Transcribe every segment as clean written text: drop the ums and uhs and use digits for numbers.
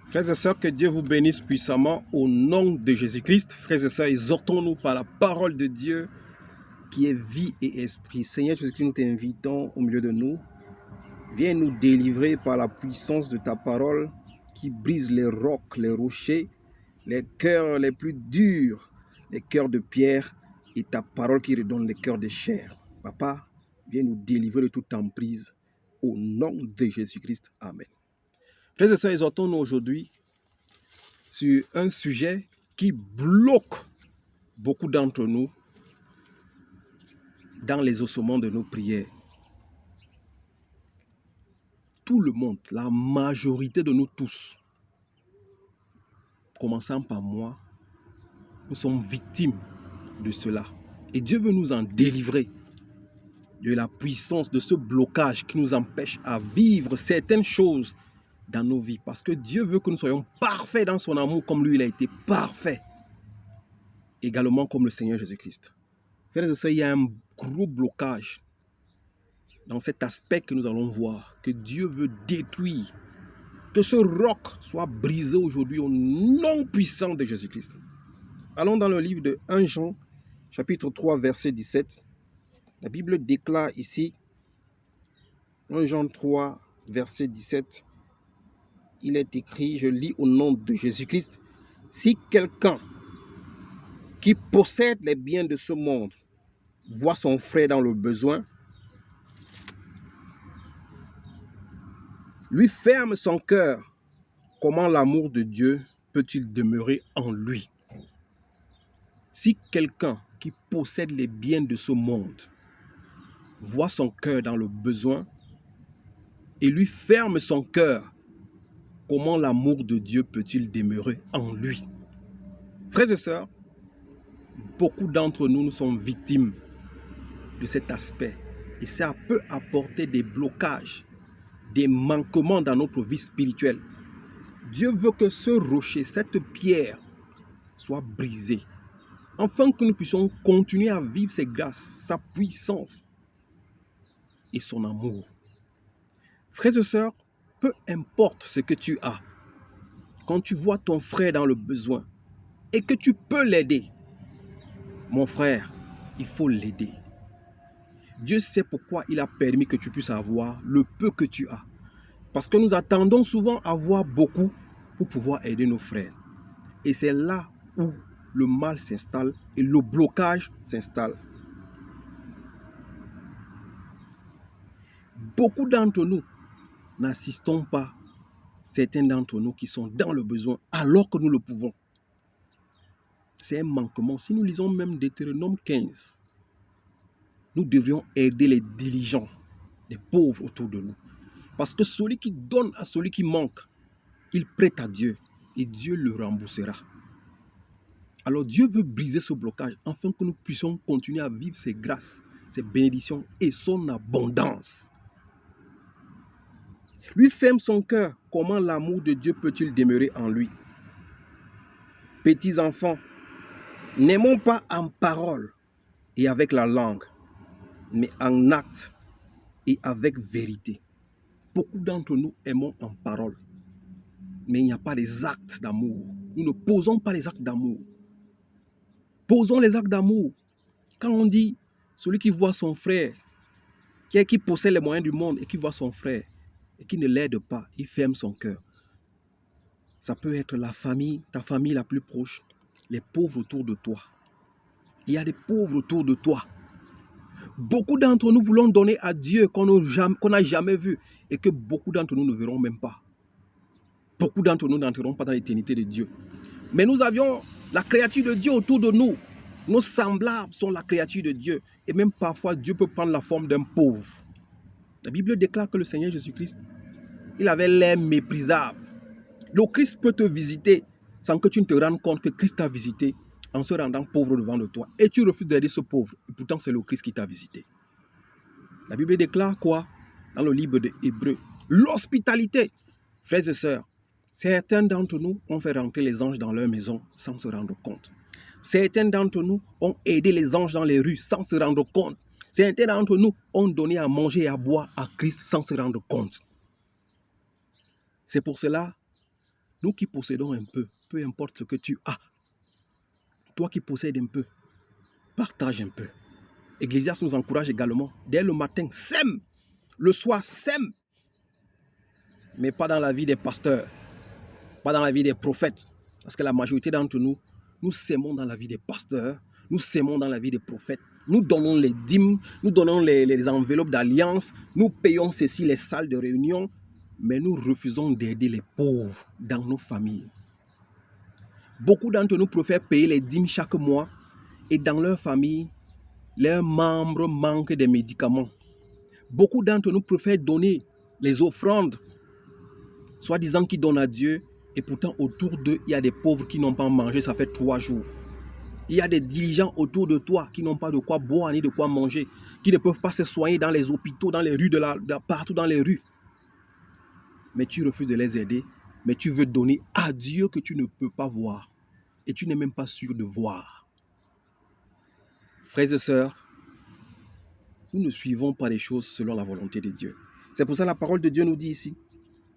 Frères et sœurs, que Dieu vous bénisse puissamment au nom de Jésus-Christ. Frères et sœurs, exhortons-nous par la parole de Dieu qui est vie et esprit. Seigneur Jésus-Christ, nous t'invitons au milieu de nous. Viens nous délivrer par la puissance de ta parole qui brise les rocs, les rochers, les cœurs les plus durs, les cœurs de pierre et ta parole qui redonne les cœurs de chair. Papa, viens nous délivrer de toute emprise au nom de Jésus-Christ. Amen. Frères et sœurs, exhortons-nous aujourd'hui sur un sujet qui bloque beaucoup d'entre nous dans les ossements de nos prières. Tout le monde, la majorité de nous tous, commençant par moi, nous sommes victimes de cela. Et Dieu veut nous en délivrer de la puissance de ce blocage qui nous empêche à vivre certaines choses dans nos vies. Parce que Dieu veut que nous soyons parfaits dans son amour comme lui, il a été parfait. Également comme le Seigneur Jésus-Christ. Frères et sœurs, il y a un gros blocage dans cet aspect que nous allons voir, que Dieu veut détruire. Que ce roc soit brisé aujourd'hui au nom puissant de Jésus-Christ. Allons dans le livre de 1 Jean, chapitre 3, verset 17. La Bible déclare ici, 1 Jean 3, verset 17, il est écrit, je lis au nom de Jésus-Christ, « Si quelqu'un qui possède les biens de ce monde voit son frère dans le besoin, lui ferme son cœur, comment l'amour de Dieu peut-il demeurer en lui? » Si quelqu'un qui possède les biens de ce monde voit son cœur dans le besoin et lui ferme son cœur, comment l'amour de Dieu peut-il demeurer en lui? Frères et sœurs, beaucoup d'entre nous, nous sommes victimes de cet aspect et ça peut apporter des blocages, des manquements dans notre vie spirituelle. Dieu veut que ce rocher, cette pierre soit brisée, afin que nous puissions continuer à vivre ses grâces, sa puissance et son amour. Frères et sœurs, peu importe ce que tu as, quand tu vois ton frère dans le besoin et que tu peux l'aider, mon frère, il faut l'aider. Dieu sait pourquoi il a permis que tu puisses avoir le peu que tu as. Parce que nous attendons souvent avoir beaucoup pour pouvoir aider nos frères. Et c'est là où le mal s'installe et le blocage s'installe. Beaucoup d'entre nous n'assistons pas certains d'entre nous qui sont dans le besoin alors que nous le pouvons. C'est un manquement. Si nous lisons même Deutéronome 15, nous devrions aider les diligents, les pauvres autour de nous. Parce que celui qui donne à celui qui manque, il prête à Dieu et Dieu le remboursera. Alors Dieu veut briser ce blocage afin que nous puissions continuer à vivre ses grâces, ses bénédictions et son abondance. Lui ferme son cœur, comment l'amour de Dieu peut-il demeurer en lui? Petits enfants, n'aimons pas en parole et avec la langue, mais en acte et avec vérité. Beaucoup d'entre nous aimons en parole, mais il n'y a pas les actes d'amour. Nous ne posons pas les actes d'amour. Posons les actes d'amour. Quand on dit celui qui voit son frère, qui possède les moyens du monde et qui voit son frère et qui ne l'aide pas, il ferme son cœur. Ça peut être la famille, ta famille la plus proche, les pauvres autour de toi. Il y a des pauvres autour de toi. Beaucoup d'entre nous voulons donner à Dieu qu'on n'a jamais vu et que beaucoup d'entre nous ne verront même pas. Beaucoup d'entre nous n'entreront pas dans l'éternité de Dieu. Mais nous avions la créature de Dieu autour de nous. Nos semblables sont la créature de Dieu. Et même parfois, Dieu peut prendre la forme d'un pauvre. La Bible déclare que le Seigneur Jésus-Christ, il avait l'air méprisable. Le Christ peut te visiter sans que tu ne te rendes compte que Christ t'a visité en se rendant pauvre devant de toi. Et tu refuses d'aider ce pauvre. Et pourtant, c'est le Christ qui t'a visité. La Bible déclare quoi? Dans le livre de Hébreux. L'hospitalité. Frères et sœurs, certains d'entre nous ont fait rentrer les anges dans leur maison sans se rendre compte. Certains d'entre nous ont aidé les anges dans les rues sans se rendre compte. Certains d'entre nous ont donné à manger et à boire à Christ sans se rendre compte. C'est pour cela Nous qui possédons un peu importe ce que tu as, toi qui possèdes un peu, partage un peu. Ecclésiaste nous encourage également, dès le matin, sème, le soir, sème, mais pas dans la vie des pasteurs, pas dans la vie des prophètes, parce que la majorité d'entre nous, nous sèmons dans la vie des pasteurs, nous sèmons dans la vie des prophètes, nous donnons les dîmes, nous donnons les enveloppes d'alliance, nous payons ceci, les salles de réunion, mais nous refusons d'aider les pauvres dans nos familles. Beaucoup d'entre nous préfèrent payer les dîmes chaque mois et dans leur famille, leurs membres manquent des médicaments. Beaucoup d'entre nous préfèrent donner les offrandes, soi-disant qu'ils donnent à Dieu, et pourtant autour d'eux, il y a des pauvres qui n'ont pas mangé, ça fait 3 jours. Il y a des diligents autour de toi qui n'ont pas de quoi boire ni de quoi manger, qui ne peuvent pas se soigner dans les hôpitaux, dans les rues, partout dans les rues. Mais tu refuses de les aider, mais tu veux donner à Dieu que tu ne peux pas voir, et tu n'es même pas sûr de voir. Frères et sœurs, nous ne suivons pas les choses selon la volonté de Dieu. C'est pour ça que la parole de Dieu nous dit ici,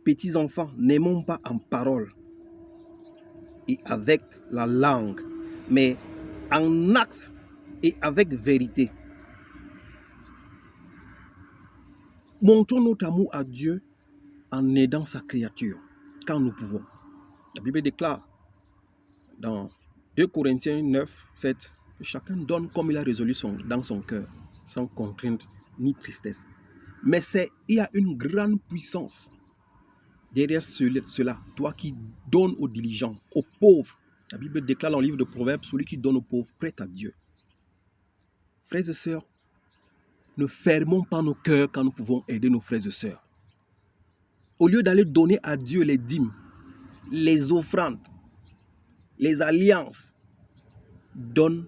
petits enfants, n'aimons pas en parole et avec la langue, mais en acte et avec vérité. Montrons notre amour à Dieu en aidant sa créature, quand nous pouvons. La Bible déclare dans 2 Corinthiens 9, 7, que chacun donne comme il a résolu dans son cœur, sans contrainte ni tristesse. Mais il y a une grande puissance derrière cela. Toi qui donnes aux diligents, aux pauvres. La Bible déclare dans le livre de Proverbes, celui qui donne aux pauvres prête à Dieu. Frères et sœurs, ne fermons pas nos cœurs quand nous pouvons aider nos frères et sœurs. Au lieu d'aller donner à Dieu les dîmes, les offrandes, les alliances, donne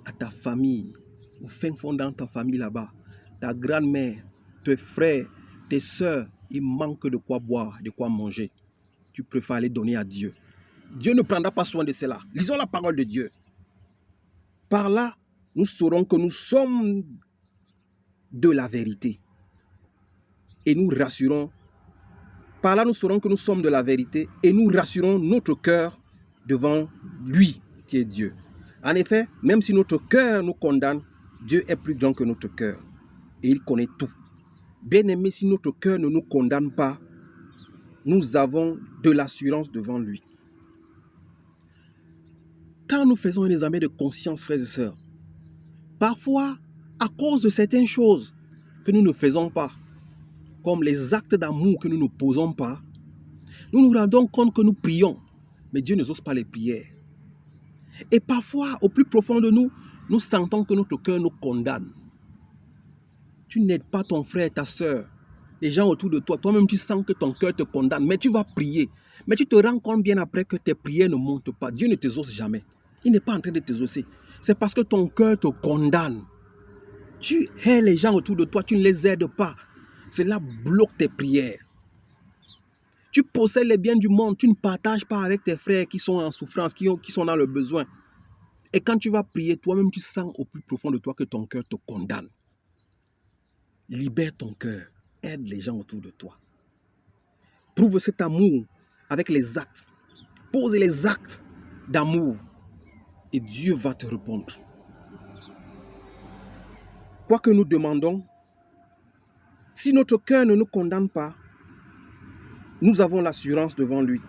à ta famille, au fin fond dans ta famille là-bas, ta grand-mère, tes frères, tes sœurs, il manque de quoi boire, de quoi manger. Tu préfères aller donner à Dieu. Dieu ne prendra pas soin de cela. Lisons la parole de Dieu. Par là, nous saurons que nous sommes de la vérité. Et nous rassurons. Par là, nous saurons que nous sommes de la vérité et nous rassurons notre cœur devant lui, qui est Dieu. En effet, même si notre cœur nous condamne, Dieu est plus grand que notre cœur et il connaît tout. Bien aimé, si notre cœur ne nous condamne pas, nous avons de l'assurance devant lui. Quand nous faisons un examen de conscience, frères et sœurs, parfois, à cause de certaines choses que nous ne faisons pas, comme les actes d'amour que nous ne posons pas, nous nous rendons compte que nous prions, mais Dieu n'exauce pas les prières. Et parfois, au plus profond de nous, nous sentons que notre cœur nous condamne. Tu n'aides pas ton frère, ta soeur, les gens autour de toi. Toi-même, tu sens que ton cœur te condamne, mais tu vas prier. Mais tu te rends compte bien après que tes prières ne montent pas. Dieu ne t'exauce jamais. Il n'est pas en train de t'exaucer. C'est parce que ton cœur te condamne. Tu hais les gens autour de toi, tu ne les aides pas. Cela bloque tes prières. Tu possèdes les biens du monde, tu ne partages pas avec tes frères qui sont en souffrance, qui sont dans le besoin. Et quand tu vas prier, toi-même, tu sens au plus profond de toi que ton cœur te condamne. Libère ton cœur. Aide les gens autour de toi. Prouve cet amour avec les actes. Pose les actes d'amour. Et Dieu va te répondre. Quoi que nous demandons, si notre cœur ne nous condamne pas, nous avons l'assurance devant lui.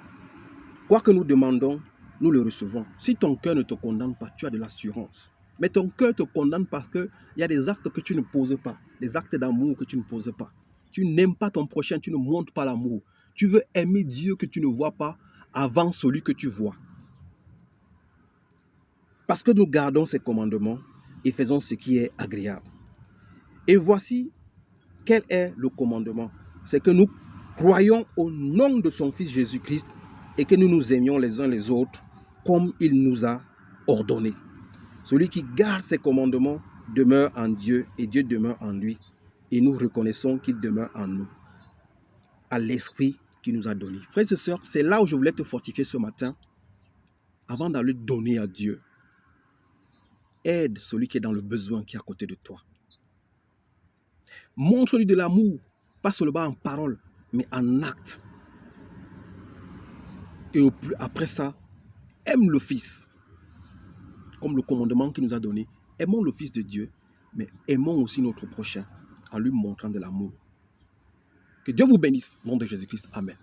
Quoi que nous demandons, nous le recevons. Si ton cœur ne te condamne pas, tu as de l'assurance. Mais ton cœur te condamne parce qu'il y a des actes que tu ne poses pas, des actes d'amour que tu ne poses pas. Tu n'aimes pas ton prochain, tu ne montres pas l'amour. Tu veux aimer Dieu que tu ne vois pas avant celui que tu vois. Parce que nous gardons ses commandements et faisons ce qui est agréable. Et voici quel est le commandement. C'est que nous croyons au nom de son Fils Jésus-Christ et que nous nous aimions les uns les autres comme il nous a ordonné. Celui qui garde ses commandements demeure en Dieu et Dieu demeure en lui. Et nous reconnaissons qu'il demeure en nous, à l'esprit qu'il nous a donné. Frères et sœurs, c'est là où je voulais te fortifier ce matin, avant d'aller donner à Dieu. Aide celui qui est dans le besoin, qui est à côté de toi. Montre-lui de l'amour, pas seulement en parole, mais en acte. Et après ça, aime le Fils. Comme le commandement qu'il nous a donné. Aimons le Fils de Dieu, mais aimons aussi notre prochain en lui montrant de l'amour. Que Dieu vous bénisse. Au nom de Jésus-Christ. Amen.